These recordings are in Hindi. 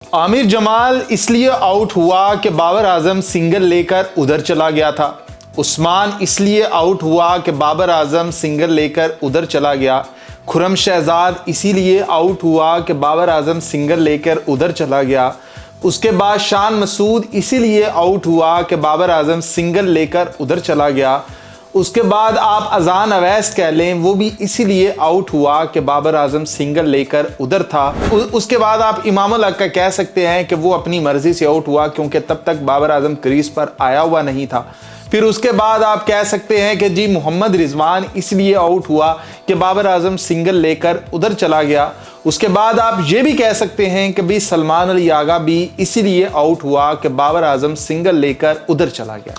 आमिर जमाल इसलिए आउट हुआ कि बाबर आजम सिंगल लेकर उधर चला गया था। उस्मान इसलिए आउट हुआ कि बाबर आजम सिंगल लेकर उधर चला गया। खुर्रम शहजाद इसीलिए आउट हुआ कि बाबर आजम सिंगल लेकर उधर चला गया। उसके बाद शान मसूद इसीलिए आउट हुआ कि बाबर आजम सिंगल लेकर उधर चला गया। उसके बाद आप अजान अवैस कह लें, वो भी इसीलिए आउट हुआ कि बाबर आजम सिंगल लेकर उधर था। उसके बाद आप इमामुल हक का कह सकते हैं कि वो अपनी मर्जी से आउट हुआ क्योंकि तब तक बाबर आजम क्रीज पर आया हुआ नहीं था। फिर उसके बाद आप कह सकते हैं कि जी मोहम्मद रिजवान इसलिए आउट हुआ कि बाबर आजम सिंगल लेकर उधर चला गया। उसके बाद आप ये भी कह सकते हैं कि भी सलमान अली आगा भी इसीलिए आउट हुआ कि बाबर आजम सिंगल लेकर उधर चला गया।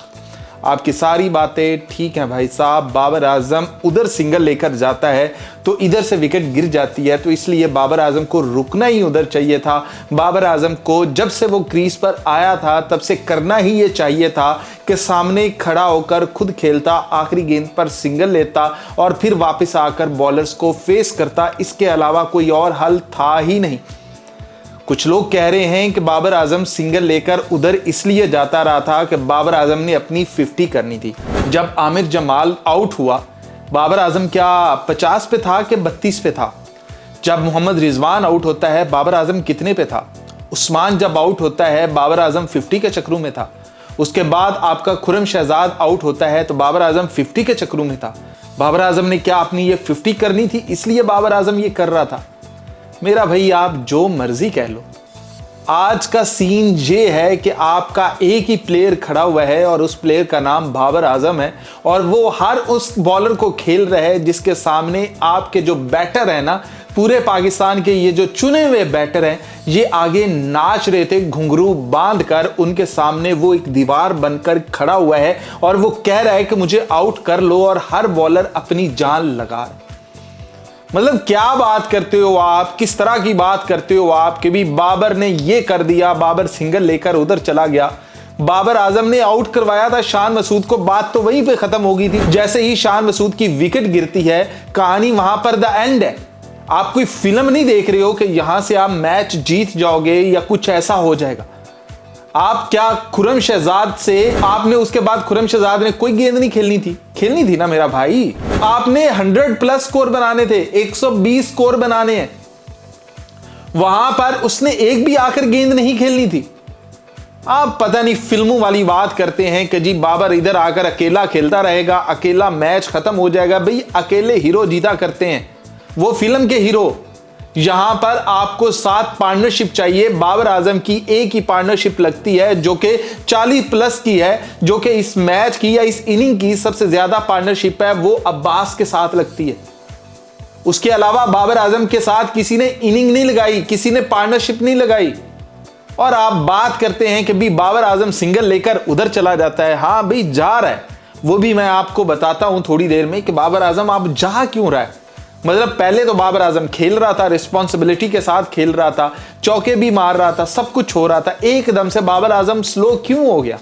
आपकी सारी बातें ठीक हैं भाई साहब। बाबर आजम उधर सिंगल लेकर जाता है तो इधर से विकेट गिर जाती है, तो इसलिए बाबर आजम को रुकना ही उधर चाहिए था। बाबर आजम को जब से वो क्रीज पर आया था तब से करना ही ये चाहिए था कि सामने खड़ा होकर खुद खेलता, आखिरी गेंद पर सिंगल लेता और फिर वापस आकर बॉलर्स को फेस करता। इसके अलावा कोई और हल था ही नहीं। कुछ लोग कह रहे हैं कि बाबर आजम सिंगल लेकर उधर इसलिए जाता रहा था कि बाबर आजम ने अपनी 50 करनी थी। जब आमिर जमाल आउट हुआ, बाबर आजम क्या 50 पे था कि 32 पे था? जब मोहम्मद रिजवान आउट होता है, बाबर आजम कितने पे था? उस्मान जब आउट होता है, बाबर आजम 50 के चक्रों में था। उसके बाद आपका खुर्रम शहजाद आउट होता है तो बाबर आजम 50 के चक्रों में था। बाबर आजम ने क्या अपनी ये 50 करनी थी, इसलिए बाबर आजम ये कर रहा था? मेरा भाई आप जो मर्जी कह लो, आज का सीन ये है कि आपका एक ही प्लेयर खड़ा हुआ है और उस प्लेयर का नाम बाबर आजम है और वो हर उस बॉलर को खेल रहा है जिसके सामने आपके जो बैटर है ना, पूरे पाकिस्तान के ये जो चुने हुए बैटर हैं, ये आगे नाच रहे थे घुंघरू बांध कर। उनके सामने वो एक दीवार बनकर खड़ा हुआ है और वो कह रहा है कि मुझे आउट कर लो और हर बॉलर अपनी जान लगा रहा है। मतलब क्या बात करते हो आप, किस तरह की बात करते हो आप कि भी बाबर ने ये कर दिया, बाबर सिंगल लेकर उधर चला गया। बाबर आजम ने आउट करवाया था शान मसूद को, बात तो वहीं पे खत्म हो गई थी। जैसे ही शान मसूद की विकेट गिरती है, कहानी वहां पर द एंड है। आप कोई फिल्म नहीं देख रहे हो कि यहां से आप मैच जीत जाओगे या कुछ ऐसा हो जाएगा। आप क्या खुर्रम शहजाद से आपने उसके बाद खुर्रम शहजाद ने कोई गेंद नहीं खेलनी थी ना मेरा भाई। आपने 100+ स्कोर बनाने थे, 120 स्कोर बनाने हैं। वहां पर उसने एक भी आकर गेंद नहीं खेलनी थी। आप पता नहीं फिल्मों वाली बात करते हैं कि जी बाबर इधर आकर अकेला खेलता रहेगा, अकेला मैच खत्म हो जाएगा। भाई अकेले हीरो जीता करते हैं, वो फिल्म के हीरो। यहां पर आपको 7 पार्टनरशिप चाहिए। बाबर आजम की एक ही पार्टनरशिप लगती है जो कि 40+ की है, जो कि इस मैच की या इस इनिंग की सबसे ज्यादा पार्टनरशिप है, वो अब्बास के साथ लगती है। उसके अलावा बाबर आजम के साथ किसी ने इनिंग नहीं लगाई, किसी ने पार्टनरशिप नहीं लगाई। और आप बात करते हैं कि भी बाबर आजम सिंगल लेकर उधर चला जाता है। हाँ भाई जा रहा है, वो भी मैं आपको बताता हूं थोड़ी देर में कि बाबर आजम आप जा क्यों रहा है। मतलब पहले तो बाबर आजम खेल रहा था, रिस्पॉन्सिबिलिटी के साथ खेल रहा था, चौके भी मार रहा था, सब कुछ हो रहा था। एकदम से बाबर आजम स्लो क्यों हो गया,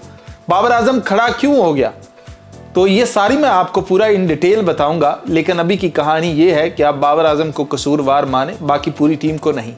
बाबर आजम खड़ा क्यों हो गया? तो ये सारी मैं आपको पूरा इन डिटेल बताऊंगा, लेकिन अभी की कहानी ये है कि आप बाबर आजम को कसूरवार माने, बाकी पूरी टीम को नहीं।